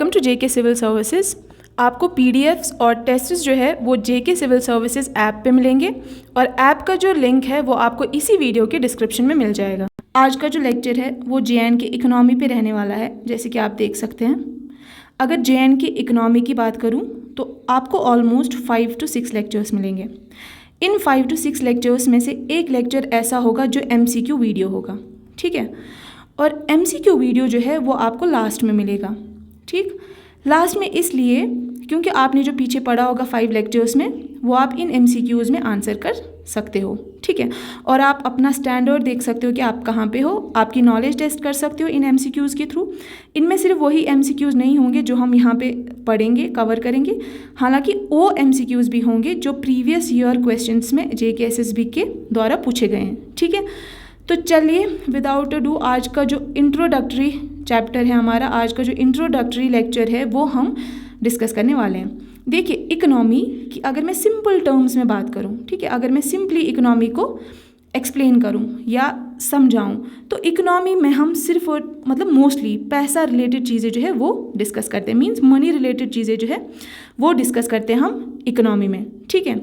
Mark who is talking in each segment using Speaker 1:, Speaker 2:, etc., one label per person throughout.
Speaker 1: Welcome to JK civil services. आपको PDFs और tests जो है वो जेके सिविल सर्विसेज ऐप पे मिलेंगे और ऐप का जो लिंक है वो आपको इसी वीडियो के डिस्क्रिप्शन में मिल जाएगा। आज का जो लेक्चर है वो जेएनके इकोनॉमी पे रहने वाला है, जैसे कि आप देख सकते हैं। अगर जेएनके इकोनॉमी की बात करूं तो आपको ऑलमोस्ट 5 to 6 लेक्चर्स मिलेंगे। इन 5 to 6 लेक्चर्स में से एक लेक्चर ऐसा होगा जो एमसीक्यू वीडियो होगा, ठीक है। और एमसीक्यू वीडियो जो है वो आपको लास्ट में मिलेगा, ठीक। लास्ट में इसलिए क्योंकि आपने जो पीछे पढ़ा होगा 5 लेक्चर्स में वो आप इन एमसीक्यूज़ में आंसर कर सकते हो, ठीक है। और आप अपना स्टैंडर्ड देख सकते हो कि आप कहाँ पे हो, आपकी नॉलेज टेस्ट कर सकते हो इन एमसीक्यूज़ के थ्रू। इनमें सिर्फ वही एमसीक्यूज़ नहीं होंगे जो हम यहाँ पे पढ़ेंगे, कवर करेंगे, हालांकि वो एमसीक्यूज़ भी होंगे जो प्रीवियस ईयर क्वेश्चंस में जेकेएसएसबी के द्वारा पूछे गए हैं, ठीक है। तो चलिए विदाउट डू आज का जो इंट्रोडक्टरी चैप्टर है हमारा, आज का जो इंट्रोडक्टरी लेक्चर है वो हम डिस्कस करने वाले हैं। देखिए इकोनॉमी की अगर मैं सिंपल टर्म्स में बात करूं, ठीक है, अगर मैं सिंपली इकोनॉमी को एक्सप्लेन करूं या समझाऊं तो इकोनॉमी में हम सिर्फ मतलब मोस्टली पैसा रिलेटेड चीज़ें जो है वो डिस्कस करते हैं, मीन्स मनी रिलेटेड चीज़ें जो है वो डिस्कस करते हैं हम इकोनॉमी में, ठीक है।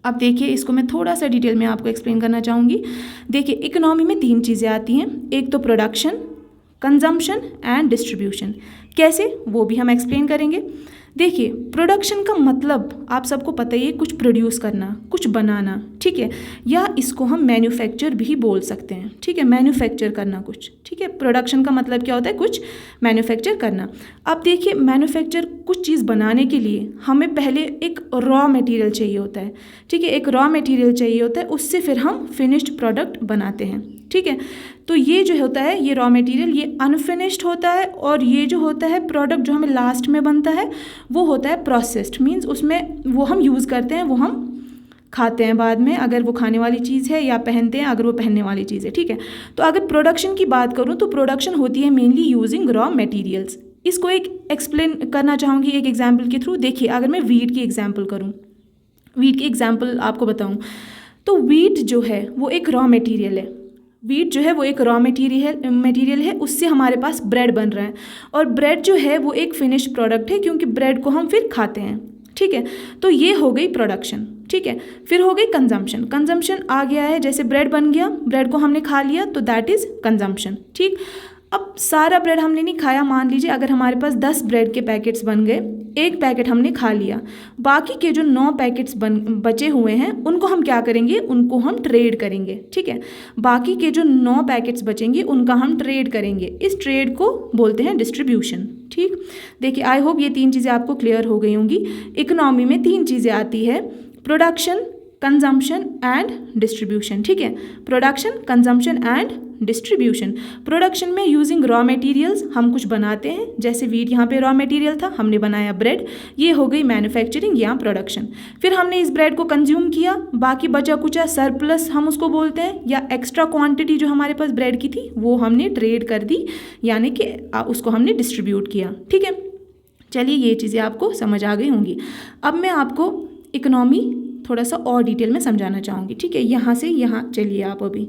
Speaker 1: अब देखिए इसको मैं थोड़ा सा डिटेल में आपको एक्सप्लेन करना चाहूँगी। देखिए इकोनॉमी में 3 चीज़ें आती हैं, एक तो प्रोडक्शन, कंजम्पशन एंड डिस्ट्रीब्यूशन। कैसे वो भी हम एक्सप्लेन करेंगे। देखिए प्रोडक्शन का मतलब आप सबको पता ही है, कुछ प्रोड्यूस करना, कुछ बनाना, ठीक है, या इसको हम मैन्युफैक्चर भी बोल सकते हैं, ठीक है, मैन्युफैक्चर करना कुछ, ठीक है। प्रोडक्शन का मतलब क्या होता है, कुछ मैन्युफैक्चर करना। अब देखिए मैन्युफैक्चर कुछ चीज़ बनाने के लिए हमें पहले एक रॉ मटेरियल चाहिए होता है, ठीक है, एक रॉ मटेरियल चाहिए होता है, उससे फिर हम फिनिश्ड प्रोडक्ट बनाते हैं, ठीक है। तो ये जो होता है ये रॉ मटेरियल ये अनफिनिश्ड होता है और ये जो होता है प्रोडक्ट जो हमें लास्ट में बनता है वो होता है प्रोसेस्ड, मीन्स उसमें वो हम यूज़ करते हैं, वो हम खाते हैं बाद में अगर वो खाने वाली चीज़ है, या पहनते हैं अगर वो पहनने वाली चीज़ है, ठीक है। तो अगर प्रोडक्शन की बात करूँ तो प्रोडक्शन होती है मेनली यूजिंग रॉ मटेरियल्स। इसको एक एक्सप्लेन करना चाहूँगी एक एग्जाम्पल के थ्रू। देखिए अगर मैं वीट की एग्जाम्पल करूँ, वीट की एग्जाम्पल आपको बताऊँ तो वीट जो है वो एक रॉ मटेरियल है, वीट जो है वो एक रॉ मटेरियल है, उससे हमारे पास ब्रेड बन रहा है और ब्रेड जो है वो एक फिनिश्ड प्रोडक्ट है क्योंकि ब्रेड को हम फिर खाते हैं, ठीक है। तो ये हो गई प्रोडक्शन, ठीक है। फिर हो गई कंजम्पशन, कंजम्पशन आ गया है, जैसे ब्रेड बन गया, ब्रेड को हमने खा लिया तो दैट इज़ कंजम्पशन, ठीक। अब सारा ब्रेड हमने नहीं खाया, मान लीजिए अगर हमारे पास 10 ब्रेड के पैकेट्स बन गए, एक पैकेट हमने खा लिया, बाकी के जो 9 पैकेट्स बचे हुए हैं उनको हम क्या करेंगे, उनको हम ट्रेड करेंगे, ठीक है। बाकी के जो 9 पैकेट्स बचेंगे उनका हम ट्रेड करेंगे, इस ट्रेड को बोलते हैं डिस्ट्रीब्यूशन, ठीक। देखिए आई होप ये 3 चीज़ें आपको क्लियर हो गई होंगी। इकोनॉमी में 3 चीज़ें आती है, प्रोडक्शन, कंजम्पशन एंड डिस्ट्रीब्यूशन, ठीक है। Production, consumption and distribution. Production में यूजिंग रॉ मटेरियल्स हम कुछ बनाते हैं, जैसे वीट यहाँ पे रॉ मटेरियल था, हमने बनाया ब्रेड, ये हो गई मैन्युफैक्चरिंग या प्रोडक्शन। फिर हमने इस ब्रेड को कंज्यूम किया, बाकी बचा कुचा सरप्लस हम उसको बोलते हैं, या एक्स्ट्रा क्वांटिटी जो हमारे पास ब्रेड की थी वो हमने ट्रेड कर दी, यानी कि उसको हमने डिस्ट्रीब्यूट किया, ठीक है। चलिए ये चीज़ें आपको समझ आ गई होंगी। अब मैं आपको इकोनॉमी थोड़ा सा और डिटेल में समझाना चाहूँगी, ठीक है। यहाँ से यहाँ चलिए आप अभी,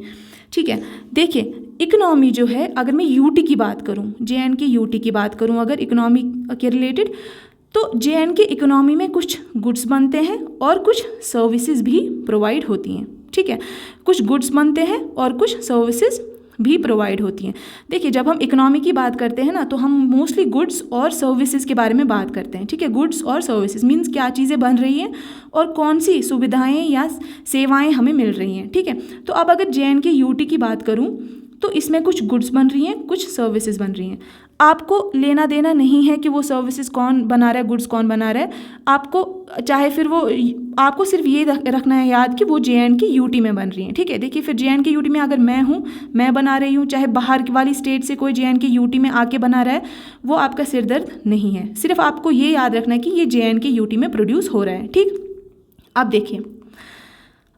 Speaker 1: ठीक है। देखिए इकोनॉमी जो है, अगर मैं यूटी की बात करूँ, जेएनके यूटी की बात करूँ अगर इकोनॉमी के रिलेटेड, तो जेएनके इकोनॉमी में कुछ गुड्स बनते हैं और कुछ सर्विसेज भी प्रोवाइड होती हैं, ठीक है। कुछ गुड्स बनते हैं और कुछ सर्विसेज भी प्रोवाइड होती हैं। देखिए जब हम इकोनॉमी की बात करते हैं ना तो हम मोस्टली गुड्स और सर्विसेज के बारे में बात करते हैं, ठीक है। गुड्स और सर्विसेज मीन्स क्या चीज़ें बन रही हैं और कौन सी सुविधाएं या सेवाएं हमें मिल रही हैं, ठीक है। तो अब अगर जेएनके यूटी की बात करूं तो इसमें कुछ गुड्स बन रही हैं, कुछ सर्विसेज बन रही हैं। आपको लेना देना नहीं है कि वो सर्विसेज कौन बना रहा है, गुड्स कौन बना रहा है, आपको चाहे फिर वो, आपको सिर्फ ये रखना है याद कि वो जेएनके यूटी में बन रही हैं, ठीक है। देखिए फिर जेएनके यूटी में अगर मैं हूँ, मैं बना रही हूँ, चाहे बाहर वाली स्टेट से कोई जेएनके यूटी में आके बना रहा है, वो आपका सिरदर्द नहीं है। सिर्फ आपको ये याद रखना है कि ये जेएनके यूटी में प्रोड्यूस हो रहा है, ठीक। अब देखिए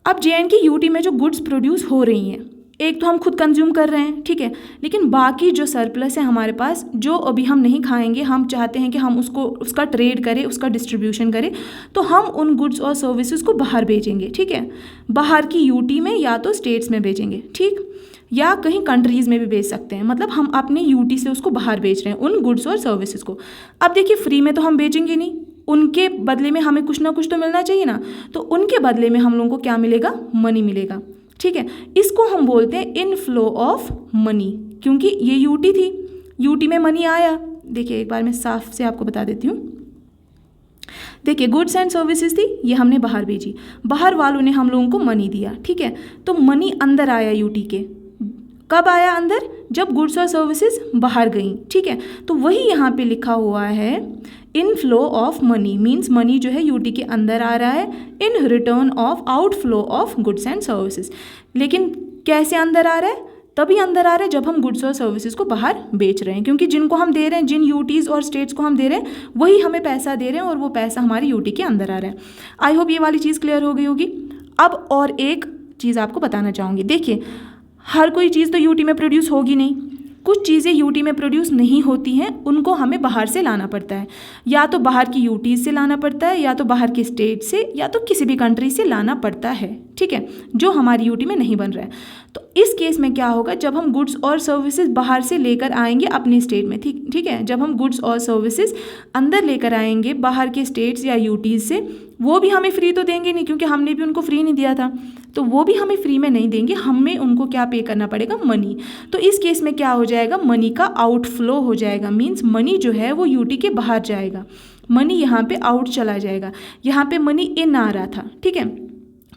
Speaker 1: अब जेएनके यूटी में जो गुड्स प्रोड्यूस हो रही हैं, एक तो हम खुद कंज्यूम कर रहे हैं, ठीक है, लेकिन बाकी जो सरप्लस है हमारे पास, जो अभी हम नहीं खाएंगे, हम चाहते हैं कि हम उसका ट्रेड करें, उसका डिस्ट्रीब्यूशन करें, तो हम उन गुड्स और सर्विसेज को बाहर भेजेंगे, ठीक है, बाहर की यूटी में या तो स्टेट्स में भेजेंगे, ठीक। या कहीं कंट्रीज़ में भी भेज सकते हैं, मतलब हम अपने यूटी से उसको बाहर भेज रहे हैं उन गुड्स और सर्विसेज को। अब देखिए फ्री में तो हम भेजेंगे नहीं, उनके बदले में हमें कुछ ना कुछ तो मिलना चाहिए ना, तो उनके बदले में हम लोगों को क्या मिलेगा, मनी मिलेगा। ठीक है, इसको हम बोलते हैं इनफ्लो ऑफ मनी, क्योंकि ये यूटी थी, यूटी में मनी आया। देखिए एक बार मैं साफ से आपको बता देती हूँ। देखिए गुड्स एंड सर्विसेज थी, ये हमने बाहर भेजी, बाहर वालों ने हम लोगों को मनी दिया। ठीक है, तो मनी अंदर आया यूटी के, कब आया अंदर, जब गुड्स और सर्विसेज बाहर गई। ठीक है, तो वही यहाँ पे लिखा हुआ है inflow of money, means money जो है यूटी के अंदर आ रहा है in return of outflow of goods and services. लेकिन कैसे अंदर आ रहा है, तभी अंदर आ रहा है जब हम गुड्स और सर्विसेज को बाहर बेच रहे हैं, क्योंकि जिनको हम दे रहे हैं, जिन यूटीज़ और स्टेट्स को हम दे रहे हैं, वही हमें पैसा दे रहे हैं और वो पैसा हमारी यूटी के अंदर आ रहा है। आई होप ये वाली चीज़ क्लियर हो गई होगी। अब और एक चीज़ आपको बताना चाहूँगी। देखिए हर कोई चीज़ तो यूटी में प्रोड्यूस होगी नहीं, कुछ चीज़ें यूटी में प्रोड्यूस नहीं होती हैं, उनको हमें बाहर से लाना पड़ता है, या तो बाहर की यूटीज़ से लाना पड़ता है, या तो बाहर के स्टेट से, या तो किसी भी कंट्री से लाना पड़ता है। ठीक है, जो हमारी यूटी में नहीं बन रहा है। तो इस केस में क्या होगा, जब हम गुड्स और सर्विसेज बाहर से लेकर आएंगे अपने स्टेट में, ठीक है, जब हम गुड्स और सर्विसेज अंदर लेकर आएंगे बाहर के स्टेट्स या यूटीज़ से, वो भी हमें फ्री तो देंगे नहीं, क्योंकि हमने भी उनको फ्री नहीं दिया था, तो वो भी हमें फ्री में नहीं देंगे, हमें उनको क्या पे करना पड़ेगा, मनी। तो इस केस में क्या हो जाएगा, मनी का आउटफ्लो हो जाएगा, मीन्स मनी जो है वो यूटी के बाहर जाएगा, मनी यहाँ पे आउट चला जाएगा, यहाँ पे मनी इन आ रहा था। ठीक है,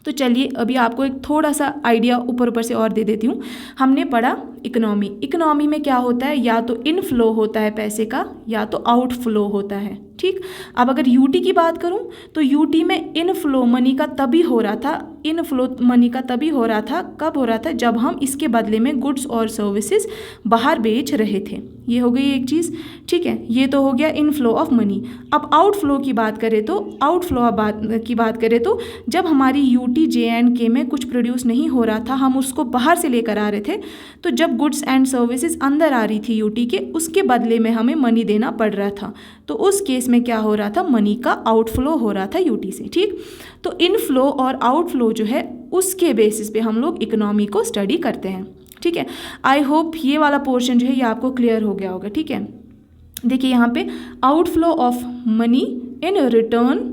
Speaker 1: तो चलिए अभी आपको एक थोड़ा सा आइडिया ऊपर से और दे देती हूँ। हमने पढ़ा इकोनॉमी, इकोनॉमी में क्या होता है, या तो इनफ्लो होता है पैसे का, या तो आउटफ्लो होता है। ठीक, अब अगर यूटी की बात करूं तो यूटी में इनफ्लो मनी का तभी हो रहा था, इनफ्लो मनी का तभी हो रहा था, कब हो रहा था, जब हम इसके बदले में गुड्स और सर्विसेज बाहर बेच रहे थे। ये हो गई एक चीज़। ठीक है, ये तो हो गया इनफ्लो ऑफ मनी। अब आउटफ्लो की बात करें तो, की बात करें तो जब हमारी यूटी JNK में कुछ प्रोड्यूस नहीं हो रहा था, हम उसको बाहर से लेकर आ रहे थे, तो जब गुड्स एंड सर्विसेज अंदर आ रही थी यूटी के, उसके बदले में हमें मनी देना पड़ रहा था, तो उस केस में क्या हो रहा था, मनी का आउटफ्लो हो रहा था यूटी से। ठीक, तो इनफ्लो और आउटफ्लो जो है उसके बेसिस पे हम लोग इकोनॉमी को स्टडी करते हैं। ठीक है, आई होप ये वाला पोर्शन जो है ये आपको क्लियर हो गया होगा। ठीक है, देखिए यहाँ पे outflow of money in return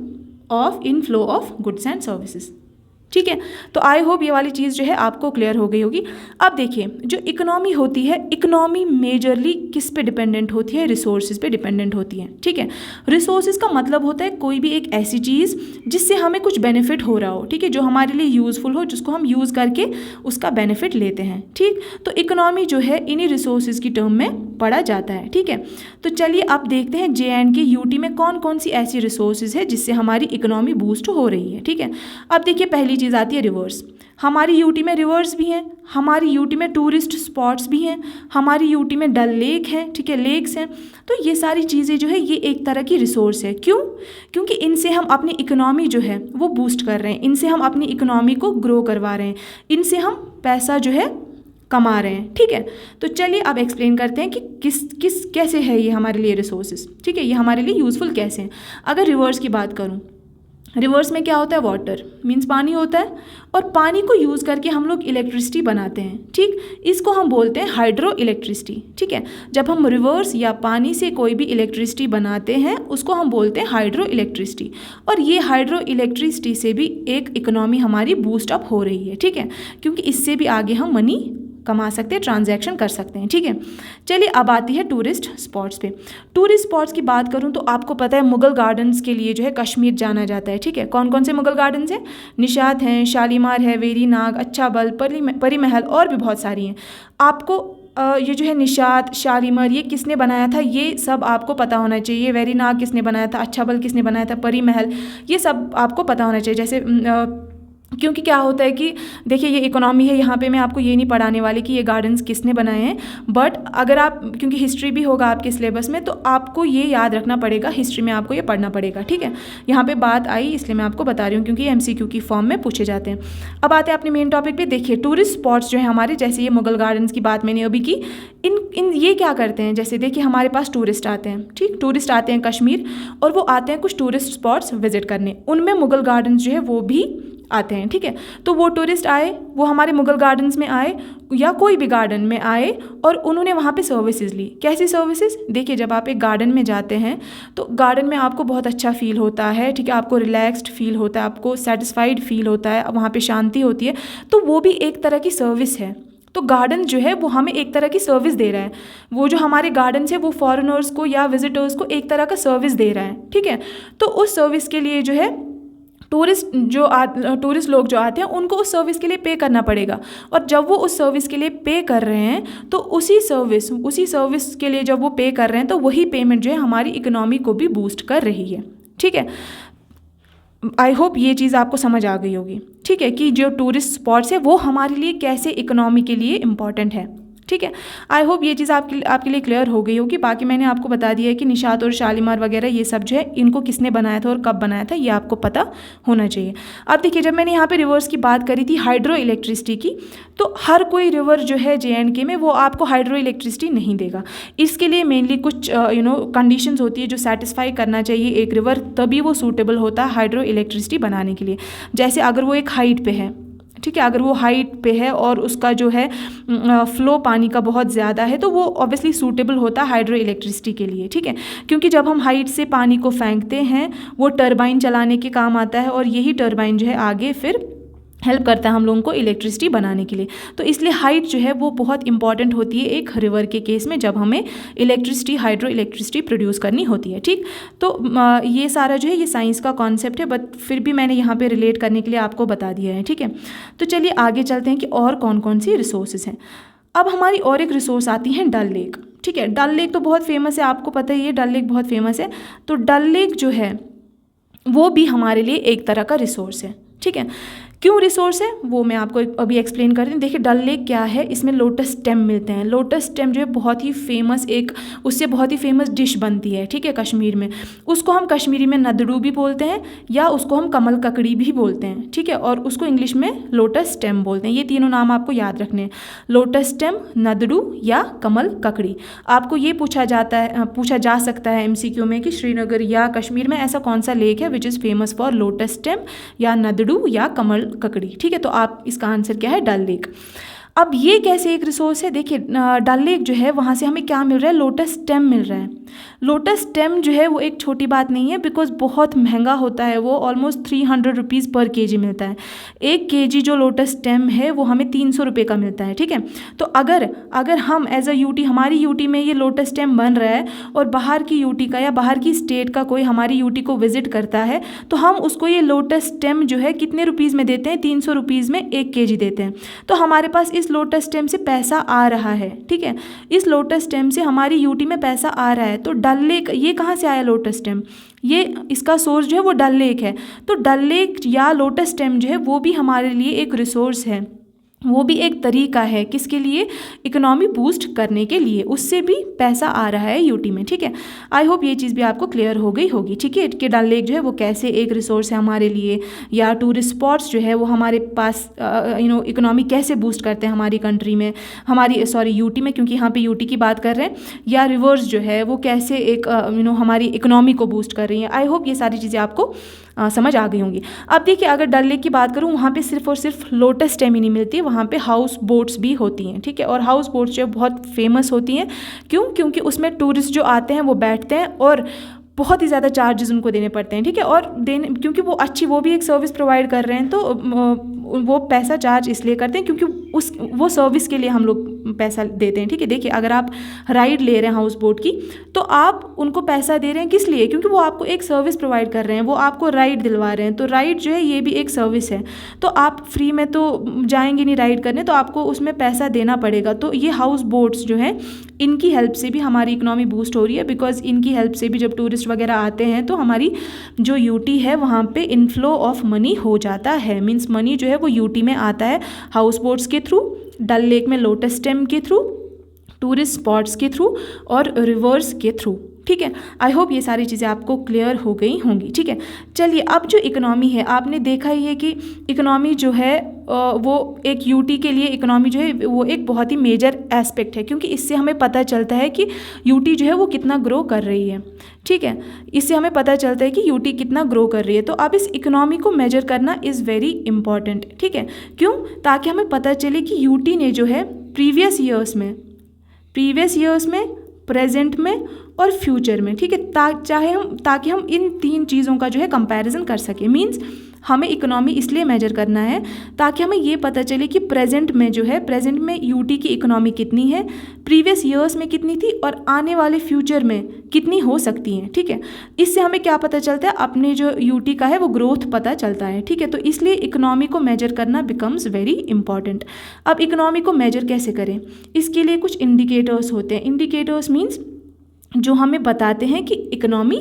Speaker 1: of inflow of goods and services. ठीक है, तो आई होप ये वाली चीज़ जो है आपको क्लियर हो गई होगी। अब देखिए जो इकोनॉमी होती है, इकोनॉमी मेजरली किस पे डिपेंडेंट होती है, रिसोर्सेज पे डिपेंडेंट होती है। ठीक है, रिसोर्सेज का मतलब होता है कोई भी एक ऐसी चीज़ जिससे हमें कुछ बेनिफिट हो रहा हो, ठीक है, जो हमारे लिए यूज़फुल हो, जिसको हम यूज़ करके उसका बेनिफिट लेते हैं। ठीक, तो इकोनॉमी जो है इन्हीं रिसोर्सेज की टर्म में पढ़ा जाता है। ठीक है, तो चलिए अब देखते हैं JNK यूटी में कौन कौन सी ऐसी रिसोर्सेज है जिससे हमारी इकोनॉमी बूस्ट हो रही है। ठीक है, अब देखिए पहली चीज़ आती है रिवर्स। हमारी यूटी में रिवर्स भी हैं, हमारी यूटी में टूरिस्ट स्पॉट्स भी हैं, हमारी यूटी में डल लेक है, ठीक है, लेक्स हैं। तो ये सारी चीज़ें जो है ये एक तरह की रिसोर्स है। क्यों? क्योंकि इनसे हम अपनी इकोनॉमी जो है वो बूस्ट कर रहे हैं, इनसे हम अपनी इकोनॉमी को ग्रो करवा रहे हैं, इनसे हम पैसा जो है कमा रहे हैं। ठीक है, तो चलिए अब एक्सप्लेन करते हैं कि कैसे है ये हमारे लिए रिसोर्सेज। ठीक है, ये हमारे लिए यूज़फुल कैसे हैं। अगर रिवर्स की बात करूँ, रिवर्स में क्या होता है, वाटर मीन्स पानी होता है, और पानी को यूज़ करके हम लोग इलेक्ट्रिसिटी बनाते हैं। ठीक, इसको हम बोलते हैं हाइड्रो इलेक्ट्रिसिटी। ठीक है, जब हम रिवर्स या पानी से कोई भी इलेक्ट्रिसिटी बनाते हैं उसको हम बोलते हैं हाइड्रो इलेक्ट्रिसिटी, और ये हाइड्रो इलेक्ट्रिसिटी से भी एक इकोनॉमी हमारी बूस्ट अप हो रही है। ठीक है, क्योंकि इससे भी आगे हम मनी कमा सकते हैं, ट्रांजैक्शन कर सकते हैं। ठीक है, चलिए अब आती है टूरिस्ट स्पॉट्स पे। टूरिस्ट स्पॉट्स की बात करूं तो आपको पता है मुगल गार्डन्स के लिए जो है कश्मीर जाना जाता है। ठीक है, कौन कौन से मुगल गार्डन्स हैं, निशात हैं, शालीमार है, वेरी नाग, अच्छा बल, परी महल और भी बहुत सारी हैं। आपको ये जो है निशात, शालीमार ये किसने बनाया था ये सब आपको पता होना चाहिए। वेरी नाग किसने बनाया था, अच्छा बल किसने बनाया था, परी महल, ये सब आपको पता होना चाहिए। जैसे क्योंकि क्या होता है कि देखिए ये इकोनॉमी है, यहाँ पे मैं आपको ये नहीं पढ़ाने वाली कि ये गार्डन्स किसने बनाए हैं, बट अगर आप, क्योंकि हिस्ट्री भी होगा आपके सिलेबस में, तो आपको ये याद रखना पड़ेगा, हिस्ट्री में आपको ये पढ़ना पड़ेगा। ठीक है, यहाँ पे बात आई इसलिए मैं आपको बता रही हूँ, क्योंकि ये MCQ की फॉर्म में पूछे जाते हैं। अब आते हैं अपने मेन टॉपिक पे। देखिए टूरिस्ट स्पॉट्स जो है हमारे, जैसे ये मुगल गार्डन्स की बात मैंने अभी की, इन ये क्या करते हैं, जैसे देखिए हमारे पास टूरिस्ट आते हैं, ठीक, टूरिस्ट आते हैं कश्मीर, और वो आते हैं कुछ टूरिस्ट स्पॉट्स विजिट करने, उनमें मुगल गार्डन्स जो है वो भी आते हैं, ठीक है। तो वो टूरिस्ट आए, वो हमारे मुगल गार्डन्स में आए या कोई भी गार्डन में आए और उन्होंने वहाँ पे सर्विसेज ली। कैसी सर्विसेज? देखिए, जब आप एक गार्डन में जाते हैं तो गार्डन में आपको बहुत अच्छा फील होता है, ठीक है, आपको रिलैक्स्ड फील होता है, आपको सेटिस्फाइड फील होता है, वहाँ पे शांति होती है, तो वो भी एक तरह की सर्विस है। तो गार्डन जो है वो हमें एक तरह की सर्विस दे रहा है। वो जो हमारे गार्डन है वो फॉरेनर्स को या विजिटर्स को एक तरह का सर्विस दे रहा है, ठीक है। तो उस सर्विस के लिए जो है टूरिस्ट लोग जो आते हैं उनको उस सर्विस के लिए पे करना पड़ेगा। और जब वो उस सर्विस के लिए पे कर रहे हैं तो उसी सर्विस के लिए जब वो पे कर रहे हैं तो वही पेमेंट जो है हमारी इकोनॉमी को भी बूस्ट कर रही है, ठीक है। आई होप ये चीज़ आपको समझ आ गई होगी, ठीक है, कि जो टूरिस्ट स्पॉट्स है वो हमारे लिए कैसे इकोनॉमी के लिए इम्पॉर्टेंट है, ठीक है। आई होप ये चीज़ आपके लिए क्लियर हो गई होगी। बाकी मैंने आपको बता दिया है कि निशात और शालीमार वगैरह ये सब जो है इनको किसने बनाया था और कब बनाया था, ये आपको पता होना चाहिए। अब देखिए, जब मैंने यहाँ पे रिवर्स की बात करी थी हाइड्रो इलेक्ट्रिसिटी की, तो हर कोई रिवर जो है JNK में वो आपको हाइड्रो इलेक्ट्रिसिटी नहीं देगा। इसके लिए मेनली कुछ कंडीशंस होती है जो सेटिस्फाई करना चाहिए एक रिवर, तभी वो सूटेबल होता है हाइड्रो इलेक्ट्रिसिटी बनाने के लिए। जैसे अगर वो एक हाइट पे है, ठीक है, अगर वो हाइट पे है और उसका जो है फ्लो पानी का बहुत ज़्यादा है तो वो ऑब्वियसली सूटेबल होता है हाइड्रो इलेक्ट्रिसिटी के लिए, ठीक है। क्योंकि जब हम हाइट से पानी को फेंकते हैं वो टरबाइन चलाने के काम आता है और यही टरबाइन जो है आगे फिर हेल्प करता है हम लोगों को इलेक्ट्रिसिटी बनाने के लिए। तो इसलिए हाइट जो है वो बहुत इंपॉर्टेंट होती है एक रिवर के केस में, जब हमें हाइड्रो इलेक्ट्रिसिटी प्रोड्यूस करनी होती है, ठीक। तो ये सारा जो है ये साइंस का कॉन्सेप्ट है, बट फिर भी मैंने यहाँ पे रिलेट करने के लिए आपको बता दिया है, ठीक है। तो चलिए आगे चलते हैं कि और कौन कौन सी रिसोर्सेज हैं। अब हमारी और एक रिसोर्स आती है डल लेक, ठीक है। डल लेक तो बहुत फेमस है, आपको पता ही है डल लेक बहुत फेमस है। तो डल लेक जो है वो भी हमारे लिए एक तरह का रिसोर्स है, ठीक है। क्यों रिसोर्स है वो मैं आपको अभी एक्सप्लेन करती हूँ। देखिए, डल लेक क्या है, इसमें लोटस स्टेम मिलते हैं। लोटस स्टेम जो है बहुत ही फेमस उससे बहुत ही फेमस डिश बनती है, ठीक है, कश्मीर में। उसको हम कश्मीरी में नदड़ू भी बोलते हैं या उसको हम कमल ककड़ी भी बोलते हैं, ठीक है, और उसको इंग्लिश में लोटस स्टेम बोलते हैं। ये तीनों नाम आपको याद रखने हैं, लोटस स्टेम, नदड़ू या कमल ककड़ी। आपको ये पूछा जा सकता है MCQ में कि श्रीनगर या कश्मीर में ऐसा कौन सा लेक है which is famous for lotus stem या नदड़ू या कमल ककड़ी, ठीक है। तो आप इसका आंसर क्या है, डल लेक। अब ये कैसे एक रिसोर्स है? देखिए, डल लेक जो है वहाँ से हमें क्या मिल रहा है, लोटस स्टेम मिल रहा है। लोटस स्टेम जो है वो एक छोटी बात नहीं है, बिकॉज बहुत महंगा होता है वो, ऑलमोस्ट 300 रुपीज़ पर kg मिलता है। 1 kg जो लोटस स्टेम है वो हमें 300 रुपये का मिलता है, ठीक है। तो अगर हम एज अ यूटी, हमारी यूटी में ये लोटस स्टेम बन रहा है और बाहर की यूटी का या बाहर की स्टेट का कोई हमारी यूटी को विजिट करता है तो हम उसको ये लोटस स्टेम जो है कितने रुपीज़ में देते हैं, 300 रुपीज़ में 1 kg देते हैं। तो हमारे पास इस लोटस स्टेम से पैसा आ रहा है, ठीक है, इस लोटस स्टेम से हमारी यूटी में पैसा आ रहा है। तो डल लेक, ये कहाँ से आया लोटस स्टेम, ये इसका सोर्स जो है वो डल लेक है। तो डल लेक या लोटस स्टेम जो है वो भी हमारे लिए एक रिसोर्स है, वो भी एक तरीका है किसके लिए, इकोनॉमी बूस्ट करने के लिए, उससे भी पैसा आ रहा है यूटी में, ठीक है। आई होप ये चीज़ भी आपको क्लियर हो गई होगी, ठीक है, कि डल लेक जो है वो कैसे एक रिसोर्स है हमारे लिए, या टूरिस्ट स्पॉट्स जो है वो हमारे पास इकोनॉमी कैसे बूस्ट करते हैं हमारी कंट्री में, यूटी में, क्योंकि यहाँ पे यूटी की बात कर रहे हैं, या रिवर्स जो है वो कैसे एक हमारी इकोनॉमी को बूस्ट कर रही है। आई होप ये सारी चीज़ें आपको समझ आ गई होंगी। अब देखिए, अगर डल लेक की बात करूँ, वहाँ पे सिर्फ और सिर्फ लोटस स्टेम ही नहीं मिलती है, वहाँ पे हाउस बोट्स भी होती हैं, ठीक है। और हाउस बोट्स जो बहुत फेमस होती हैं, क्योंकि उसमें टूरिस्ट जो आते हैं वो बैठते हैं और बहुत ही ज़्यादा चार्जेस उनको देने पड़ते हैं, ठीक है। और क्योंकि वो भी एक सर्विस प्रोवाइड कर रहे हैं, तो वो पैसा चार्ज इसलिए करते हैं क्योंकि वो सर्विस के लिए हम लोग पैसा देते हैं, ठीक है। देखिए, अगर आप राइड ले रहे हैं हाउस बोट की तो आप उनको पैसा दे रहे हैं, किस लिए, क्योंकि वो आपको एक सर्विस प्रोवाइड कर रहे हैं, वो आपको राइड दिलवा रहे हैं। तो राइड जो है ये भी एक सर्विस है, तो आप फ्री में तो जाएंगे नहीं राइड करने, तो आपको उसमें पैसा देना पड़ेगा। तो ये हाउस बोट्स जो है इनकी हेल्प से भी हमारी इकोनॉमी बूस्ट हो रही है, बिकॉज इनकी हेल्प से भी जब टूरिस्ट वगैरह आते हैं तो हमारी जो यूटी है वहाँ पे इनफ्लो ऑफ मनी हो जाता है, मीन्स मनी जो है वो यूटी में आता है हाउस बोट्स के थ्रू, डल लेक में लोटस स्टेम के थ्रू, टूरिस्ट स्पॉट्स के थ्रू और रिवर्स के थ्रू, ठीक है। आई होप ये सारी चीज़ें आपको क्लियर हो गई होंगी, ठीक है। चलिए, अब जो इकोनॉमी है, आपने देखा ही है कि इकोनॉमी जो है वो एक यूटी के लिए इकोनॉमी जो है वो एक बहुत ही मेजर एस्पेक्ट है, क्योंकि इससे हमें पता चलता है कि यूटी जो है वो कितना ग्रो कर रही है, ठीक है। इससे हमें पता चलता है कि यूटी कितना ग्रो कर रही है। तो अब इस इकोनॉमी को मेजर करना इज़ वेरी इंपॉर्टेंट, ठीक है। क्यों? ताकि हमें पता चले कि यूटी ने जो है प्रीवियस ईयर्स में, प्रेजेंट में और फ्यूचर में, ठीक है, ताकि हम इन 3 चीज़ों का जो है कंपैरिजन कर सकें। मींस हमें इकोनॉमी इसलिए मेजर करना है ताकि हमें ये पता चले कि प्रेजेंट में यूटी की इकोनॉमी कितनी है, प्रीवियस ईयर्स में कितनी थी और आने वाले फ्यूचर में कितनी हो सकती हैं, ठीक है। इससे हमें क्या पता चलता है, अपने जो यूटी का है वो ग्रोथ पता चलता है, ठीक है। तो इसलिए इकोनॉमी को मेजर करना बिकम्स वेरी इंपॉर्टेंट। अब इकोनॉमी को मेजर कैसे करें? इसके लिए कुछ इंडिकेटर्स होते हैं। इंडिकेटर्स मीन्स जो हमें बताते हैं कि इकोनॉमी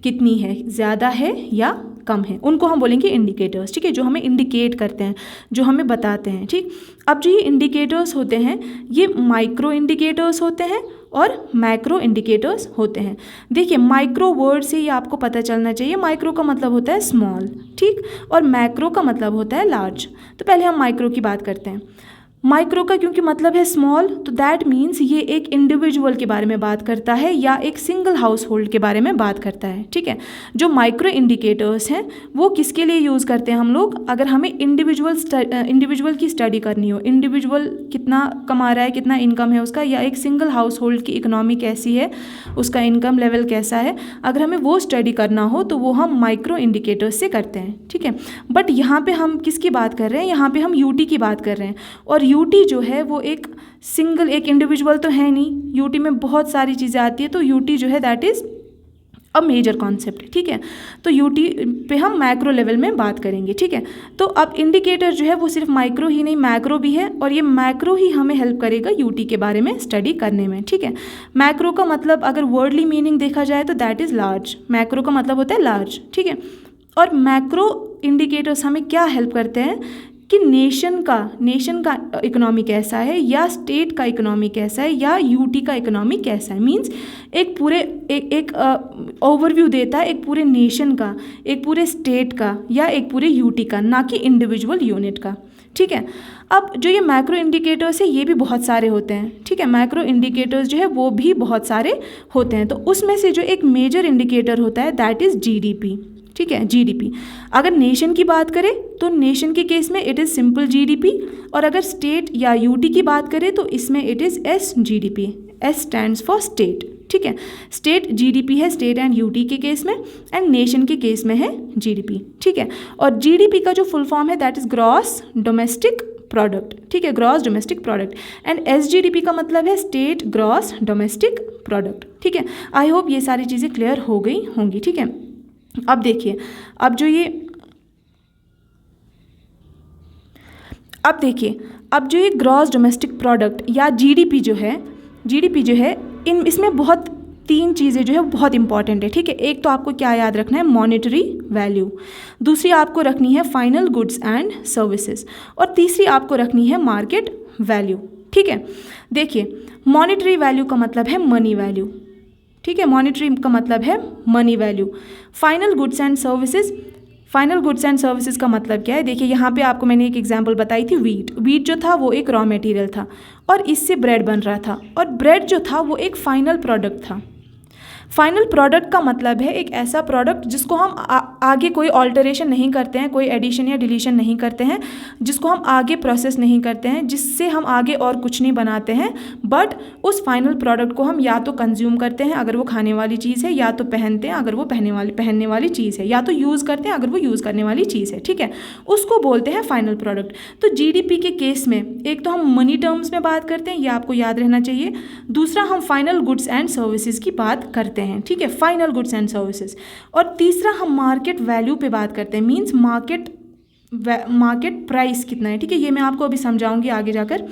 Speaker 1: कितनी है, ज़्यादा है या कम है, उनको हम बोलेंगे इंडिकेटर्स, ठीक है। जो हमें इंडिकेट करते हैं, जो हमें बताते हैं, ठीक। अब जो ये इंडिकेटर्स होते हैं ये माइक्रो इंडिकेटर्स होते हैं और मैक्रो इंडिकेटर्स होते हैं। देखिए, माइक्रो वर्ड से ये आपको पता चलना चाहिए। माइक्रो का मतलब होता है स्मॉल, ठीक, और मैक्रो का मतलब होता है लार्ज। तो पहले हम माइक्रो की बात करते हैं। माइक्रो का क्योंकि मतलब है स्मॉल, तो दैट मीन्स ये एक इंडिविजुअल के बारे में बात करता है या एक सिंगल हाउस होल्ड के बारे में बात करता है, ठीक है। जो माइक्रो इंडिकेटर्स हैं वो किसके लिए यूज़ करते हैं हम लोग? अगर हमें इंडिविजुअल की स्टडी करनी हो, इंडिविजुअल कितना कमा रहा है, कितना इनकम है उसका, या एक सिंगल हाउस होल्ड की इकोनॉमी कैसी है, उसका इनकम लेवल कैसा है, अगर हमें वो स्टडी करना हो तो वो हम माइक्रो इंडिकेटर्स से करते हैं, ठीक है। बट यहाँ पे हम किसकी बात कर रहे हैं? यहाँ पे हम यूटी की बात कर रहे हैं। और यूटी जो है वो एक इंडिविजुअल तो है नहीं, यूटी में बहुत सारी चीज़ें आती है। तो यूटी जो है that is a major concept, ठीक है। तो यूटी पे हम मैक्रो लेवल में बात करेंगे, ठीक है। तो अब इंडिकेटर जो है वो सिर्फ माइक्रो ही नहीं, मैक्रो भी है, और ये मैक्रो ही हमें हेल्प करेगा यूटी के बारे में स्टडी करने में, ठीक है। मैक्रो का मतलब अगर वर्डली मीनिंग देखा जाए तो दैट इज़ लार्ज। मैक्रो का मतलब होता है लार्ज, ठीक है। और मैक्रो इंडिकेटर्स हमें क्या हेल्प करते हैं कि नेशन का इकोनॉमी कैसा है, या स्टेट का इकोनॉमी कैसा है, या यूटी का इकोनॉमी कैसा है। मींस एक ओवरव्यू देता है एक पूरे नेशन का, एक पूरे स्टेट का, या एक पूरे यूटी का, ना कि इंडिविजुअल यूनिट का, ठीक है। अब जो ये मैक्रो इंडिकेटर्स है ये भी बहुत सारे होते हैं, ठीक है। मैक्रो इंडिकेटर्स जो है वो भी बहुत सारे होते हैं। तो उसमें से जो एक मेजर इंडिकेटर होता है दैट इज़ जीडीपी, ठीक है, जीडीपी। अगर नेशन की बात करें तो नेशन के केस में इट इज़ सिंपल जीडीपी, और अगर स्टेट या यूटी की बात करें तो इसमें it is SGDP. S stands for state, ठीक है। स्टेट जीडीपी है स्टेट एंड यूटी के केस में, एंड नेशन के केस में है जीडीपी, ठीक है। और जीडीपी का जो फुल फॉर्म है that is gross domestic product, ठीक है, gross domestic product. And SGDP का मतलब है स्टेट ग्रॉस डोमेस्टिक प्रोडक्ट, ठीक है। आई होप ये सारी चीज़ें क्लियर हो गई होंगी, ठीक है। अब देखिए, अब जो ये ग्रॉस डोमेस्टिक प्रोडक्ट या जीडीपी जो है इसमें बहुत 3 चीज़ें जो है बहुत इंपॉर्टेंट है, ठीक है। एक तो आपको क्या याद रखना है? Monetary value. दूसरी आपको रखनी है फाइनल गुड्स एंड सर्विसेज, और तीसरी आपको रखनी है मार्केट वैल्यू, ठीक है। देखिए, मॉनेटरी वैल्यू का मतलब है मनी वैल्यू, ठीक है। मॉनेटरी का मतलब है money value. Final goods and services का मतलब क्या है? देखिए, यहाँ पे आपको मैंने एक एग्जांपल बताई थी, वीट जो था वो एक रॉ मटेरियल था और इससे ब्रेड बन रहा था, और ब्रेड जो था वो एक फाइनल प्रोडक्ट था। फाइनल प्रोडक्ट का मतलब है एक ऐसा प्रोडक्ट जिसको हम आगे कोई ऑल्टरेशन नहीं करते हैं, कोई एडिशन या डिलीशन नहीं करते हैं, जिसको हम आगे प्रोसेस नहीं करते हैं, जिससे हम आगे और कुछ नहीं बनाते हैं, बट उस फाइनल प्रोडक्ट को हम या तो कंज्यूम करते हैं अगर वो खाने वाली चीज़ है, या तो पहनते हैं अगर वो पहनने वाली चीज़ है, या तो यूज़ करते हैं अगर वो यूज़ करने वाली चीज़ है, ठीक है। उसको बोलते हैं फाइनल प्रोडक्ट। तो जीडीपी के केस में एक तो हम मनी टर्म्स में बात करते हैं, ये आपको याद रहना चाहिए। दूसरा हम फाइनल गुड्स एंड सर्विसेज की बात करते हैं, ठीक है, फाइनल गुड्स एंड सर्विसेज। और तीसरा हम मार्केट वैल्यू पे बात करते हैं, मींस मार्केट प्राइस कितना है, ठीक है। ये मैं आपको अभी समझाऊंगी आगे जाकर।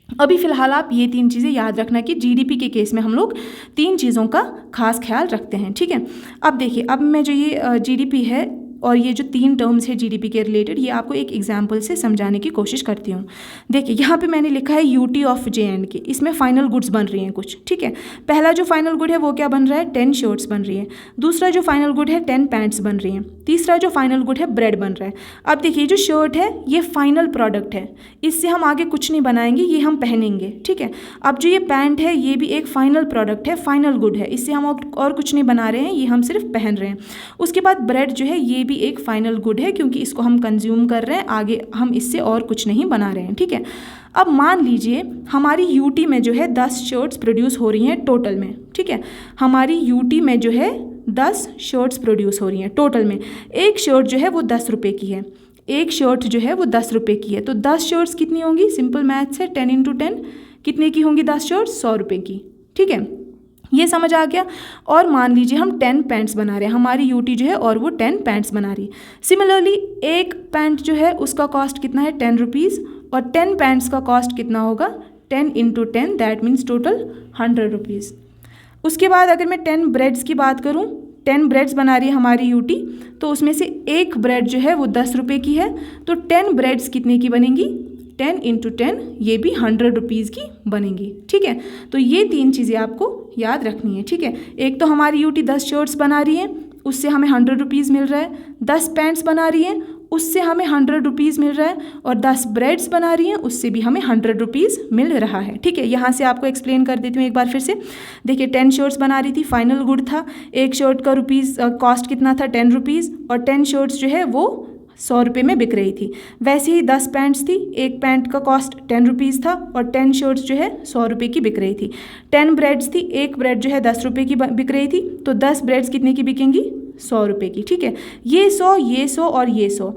Speaker 1: अभी फ़िलहाल आप ये 3 चीज़ें याद रखना कि जीडीपी के केस में हम लोग 3 चीज़ों का खास ख्याल रखते हैं, ठीक है। अब देखिए, अब मैं जो ये जीडीपी है और ये जो 3 टर्म्स है जीडीपी के रिलेटेड, ये आपको एक एग्जांपल से समझाने की कोशिश करती हूँ। देखिए यहाँ पे मैंने लिखा है यूटी ऑफ JNK, इसमें फाइनल गुड्स बन रही हैं कुछ, ठीक है। पहला जो फाइनल गुड है वो क्या बन रहा है, 10 शर्ट्स बन रही है। दूसरा जो फाइनल गुड है 10 पैंट्स बन रही हैं। तीसरा जो फाइनल गुड है ब्रेड बन रहा है। अब देखिए जो शर्ट है ये फाइनल प्रोडक्ट है, इससे हम आगे कुछ नहीं बनाएंगे, ये हम पहनेंगे, ठीक है। अब जो ये पैंट है ये भी एक फाइनल प्रोडक्ट है, फाइनल गुड है, इससे हम और कुछ नहीं बना रहे हैं, ये हम सिर्फ पहन रहे हैं। उसके बाद ब्रेड जो है ये भी एक फाइनल गुड है, क्योंकि इसको हम कंज्यूम कर रहे हैं, आगे हम इससे और कुछ नहीं बना रहे हैं, ठीक है। अब मान लीजिए हमारी यूटी में जो है 10 शर्ट्स प्रोड्यूस हो रही हैं टोटल में, ठीक है। हमारी यूटी में जो है 10 शर्ट्स प्रोड्यूस हो रही हैं टोटल में। एक शर्ट जो है वो 10 रुपये की है, एक शर्ट जो है वो 10 रुपये की है। तो 10 शर्ट्स कितनी होंगी, सिंपल मैथ्स है, 10 × 10 कितने की होंगी 10 शर्ट्स, 100 रुपये की, ठीक है। ये समझ आ गया। और मान लीजिए हम 10 पैंट्स बना रहे हैं, हमारी यूटी जो है और वो 10 पैंट्स बना रही है। सिमिलरली एक पैंट जो है उसका कॉस्ट कितना है 10 रुपीज़, और 10 पैंट्स का कॉस्ट कितना होगा 10 × 10, दैट मीन्स टोटल 100 रुपीज़। उसके बाद अगर मैं 10 ब्रेड्स की बात करूँ, 10 ब्रेड्स बना रही है हमारी यूटी, तो उसमें से एक ब्रेड जो है वो 10 रुपये की है, तो 10 ब्रेड्स कितने की बनेंगी, 10 × 10, ये भी 100 रुपीज़ की बनेंगी, ठीक है। तो ये 3 चीज़ें आपको याद रखनी है, ठीक है। एक तो हमारी यूटी 10 शर्ट्स बना रही है, उससे हमें 100 रुपीज़ मिल रहा है। 10 पैंट्स बना रही है, उससे हमें 100 रुपीज़ मिल रहा है। और 10 ब्रेड्स बना रही हैं, उससे भी हमें 100 रुपीज़ मिल रहा है, ठीक है। यहाँ से आपको एक्सप्लेन कर देती हूँ एक बार फिर से। देखिए 10 शर्ट्स बना रही थी, फाइनल गुड था, एक शर्ट का कॉस्ट कितना था 10 रुपीज़, और 10 शर्ट्स जो है वो 100 रुपये में बिक रही थी। वैसे ही 10 पैंट्स थी, एक पैंट का कॉस्ट 10 रुपीज़ था, और 10 शर्ट्स जो है 100 रुपये की बिक रही थी। 10 ब्रेड्स थी, एक ब्रेड जो है 10 रुपये की बिक रही थी, तो 10 ब्रेड्स कितने की बिकेंगी 100 रुपये की, ठीक है। ये 100 और ये 100,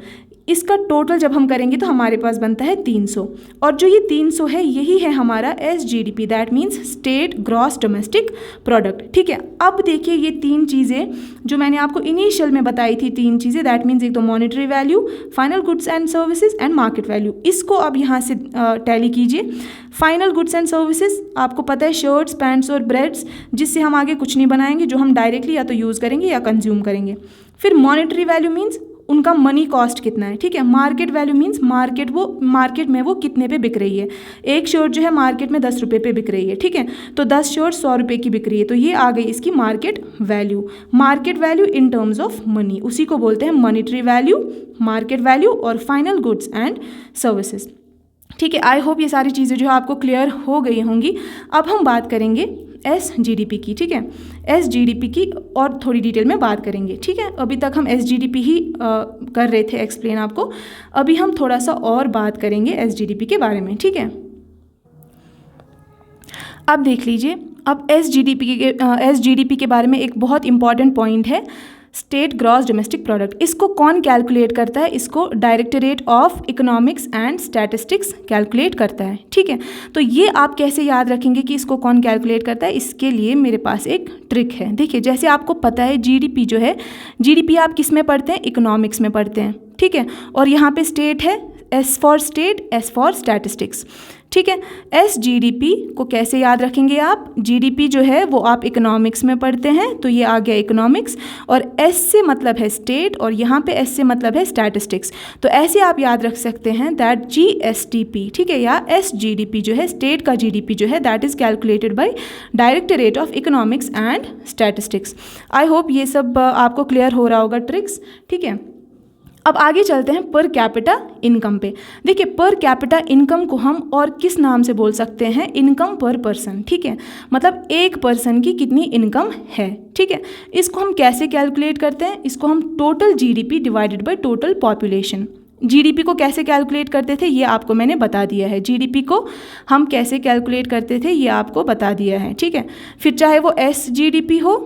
Speaker 1: इसका टोटल जब हम करेंगे तो हमारे पास बनता है 300। और जो ये 300 है यही है हमारा SGDP, that means state gross domestic product, ठीक है। अब देखिए ये 3 चीज़ें जो मैंने आपको इनिशियल में बताई थी, 3 चीज़ें, दैट मीन्स एक तो monetary value, final goods and services and market value, इसको अब यहाँ से टैली कीजिए। फाइनल गुड्स एंड सर्विसेज आपको पता है शर्ट्स, पैंट्स और ब्रेड्स, जिससे हम आगे कुछ नहीं बनाएंगे, जो हम डायरेक्टली या तो यूज़ करेंगे या कंज्यूम करेंगे। फिर मॉनेटरी वैल्यू मीन्स उनका मनी कॉस्ट कितना है, ठीक है। मार्केट वैल्यू मीन्स मार्केट में वो कितने पे बिक रही है। एक शर्ट जो है मार्केट में 10 रुपये पे बिक रही है, ठीक है, तो 10 शर्ट 100 रुपये की बिक रही है, तो ये आ गई इसकी market value. Market value in terms of money, उसी को बोलते हैं मॉनेटरी वैल्यू, मार्केट वैल्यू और फाइनल गुड्स एंड सर्विसेज, ठीक है। आई होप ये सारी चीज़ें जो है आपको क्लियर हो गई होंगी। अब हम बात करेंगे SGDP की, ठीक है। SGDP की और थोड़ी डिटेल में बात करेंगे, ठीक है। अभी तक हम SGDP ही कर रहे थे एक्सप्लेन आपको, अभी हम थोड़ा सा और बात करेंगे SGDP के बारे में, ठीक है। अब देख लीजिए, अब SGDP के बारे में एक बहुत इंपॉर्टेंट पॉइंट है, स्टेट ग्रॉस डोमेस्टिक प्रोडक्ट। इसको कौन कैलकुलेट करता है, इसको directorate of economics and statistics calculate करता है, ठीक है। तो ये आप कैसे याद रखेंगे कि इसको कौन कैलकुलेट करता है, इसके लिए मेरे पास एक ट्रिक है। देखिए जैसे आपको पता है GDP जो है, GDP आप किस में पढ़ते हैं, इकोनॉमिक्स में पढ़ते हैं, ठीक है। और यहाँ पे स्टेट है, S for state, S for statistics, ठीक है। SGDP को कैसे याद रखेंगे आप, GDP जो है वो आप इकोनॉमिक्स में पढ़ते हैं, तो ये आ गया इकोनॉमिक्स, और S से मतलब है स्टेट, और यहाँ पे S से मतलब है स्टैटिस्टिक्स। तो ऐसे आप याद रख सकते हैं दैट GSTP, ठीक है, या SGDP जो है स्टेट का GDP जो है that is calculated by directorate of economics and statistics. I hope ये सब आपको क्लियर हो रहा होगा ट्रिक्स, ठीक है। अब आगे चलते हैं पर कैपिटा इनकम पे। देखिए पर कैपिटा इनकम को हम और किस नाम से बोल सकते हैं, इनकम पर पर्सन, ठीक है। मतलब एक पर्सन की कितनी इनकम है, ठीक है। इसको हम कैसे कैलकुलेट करते हैं, इसको हम total GDP divided by total population. GDP को कैसे कैलकुलेट करते थे ये आपको मैंने बता दिया है, GDP को हम कैसे कैलकुलेट करते थे ये आपको बता दिया है, ठीक है। फिर चाहे वो SGDP हो,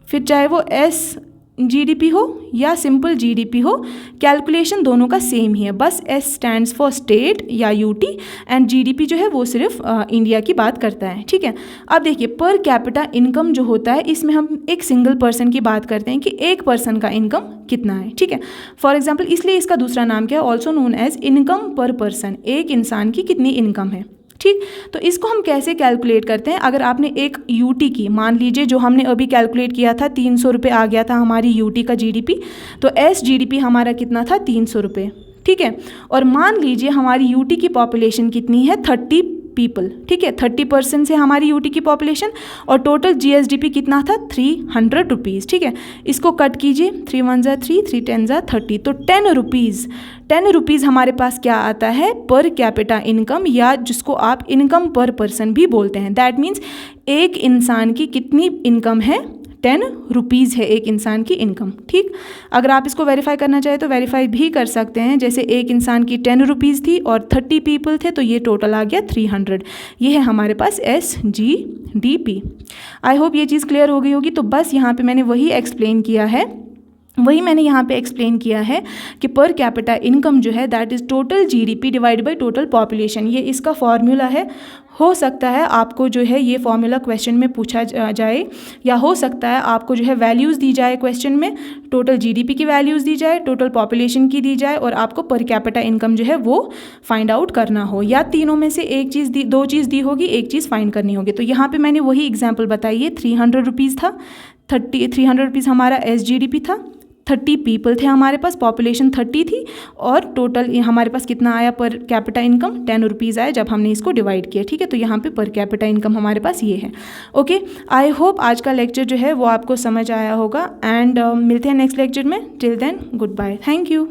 Speaker 1: फिर चाहे वो SGDP हो या सिंपल GDP हो, कैलकुलेशन दोनों का सेम ही है, बस S स्टैंड्स फॉर स्टेट या UT एंड GDP जो है वो सिर्फ इंडिया की बात करता है, ठीक है। अब देखिए पर कैपिटा इनकम जो होता है इसमें हम एक सिंगल पर्सन की बात करते हैं कि एक पर्सन का इनकम कितना है, ठीक है। फॉर एग्जाम्पल इसलिए इसका दूसरा नाम क्या है, ऑल्सो नोन एज इनकम पर पर्सन, एक इंसान की कितनी इनकम है, ठीक। तो इसको हम कैसे कैलकुलेट करते हैं, अगर आपने एक यूटी की, मान लीजिए जो हमने अभी कैलकुलेट किया था 300 रुपये आ गया था हमारी यूटी का जीडीपी, तो एस जीडीपी हमारा कितना था 300 रुपये, ठीक है। और मान लीजिए हमारी यूटी की पॉपुलेशन कितनी है 30 पीपल, ठीक है, 30% से हमारी यूटी की पॉपुलेशन, और टोटल जीएसडीपी कितना था 300 रुपीज़, ठीक है। इसको कट कीजिए, 3 1 जा 3, 3 10 जा 30, तो 10 रुपीज़ हमारे पास क्या आता है पर कैपिटा इनकम, या जिसको आप इनकम पर पर्सन भी बोलते हैं। दैट मीन्स एक इंसान की कितनी इनकम है, 10 रुपीज़ है एक इंसान की इनकम, ठीक। अगर आप इसको वेरीफाई करना चाहें तो वेरीफाई भी कर सकते हैं, जैसे एक इंसान की 10 रुपीज़ थी और 30 पीपल थे, तो ये टोटल आ गया 300। ये है हमारे पास SGDP। आई होप ये चीज़ क्लियर हो गई होगी। तो बस यहाँ पे मैंने वही एक्सप्लेन किया है, कि पर कैपिटा इनकम जो है that is total GDP divide by total population. ये इसका फॉर्मूला है। हो सकता है आपको जो है ये फॉर्मूला क्वेश्चन में पूछा जाए, या हो सकता है आपको जो है वैल्यूज़ दी जाए क्वेश्चन में, टोटल जीडीपी की वैल्यूज़ दी जाए, टोटल पॉपुलेशन की दी जाए, और आपको पर कैपिटा इनकम जो है वो फाइंड आउट करना हो, या तीनों में से एक चीज़ दो चीज़ दी होगी, एक चीज़ फाइंड करनी होगी। तो यहाँ पर मैंने वही एग्जाम्पल बताई है, 300 रुपीज़ था, 300 रुपीज़ हमारा SGDP था, 30 पीपल थे हमारे पास, पॉपुलेशन 30 थी, और टोटल हमारे पास कितना आया पर कैपिटा इनकम 10 रुपीज़ आया जब हमने इसको डिवाइड किया, ठीक है। तो यहाँ पे पर कैपिटा इनकम हमारे पास ये है। ओके, आई होप आज का लेक्चर जो है वो आपको समझ आया होगा, एंड मिलते हैं नेक्स्ट लेक्चर में। Till then good bye, thank you.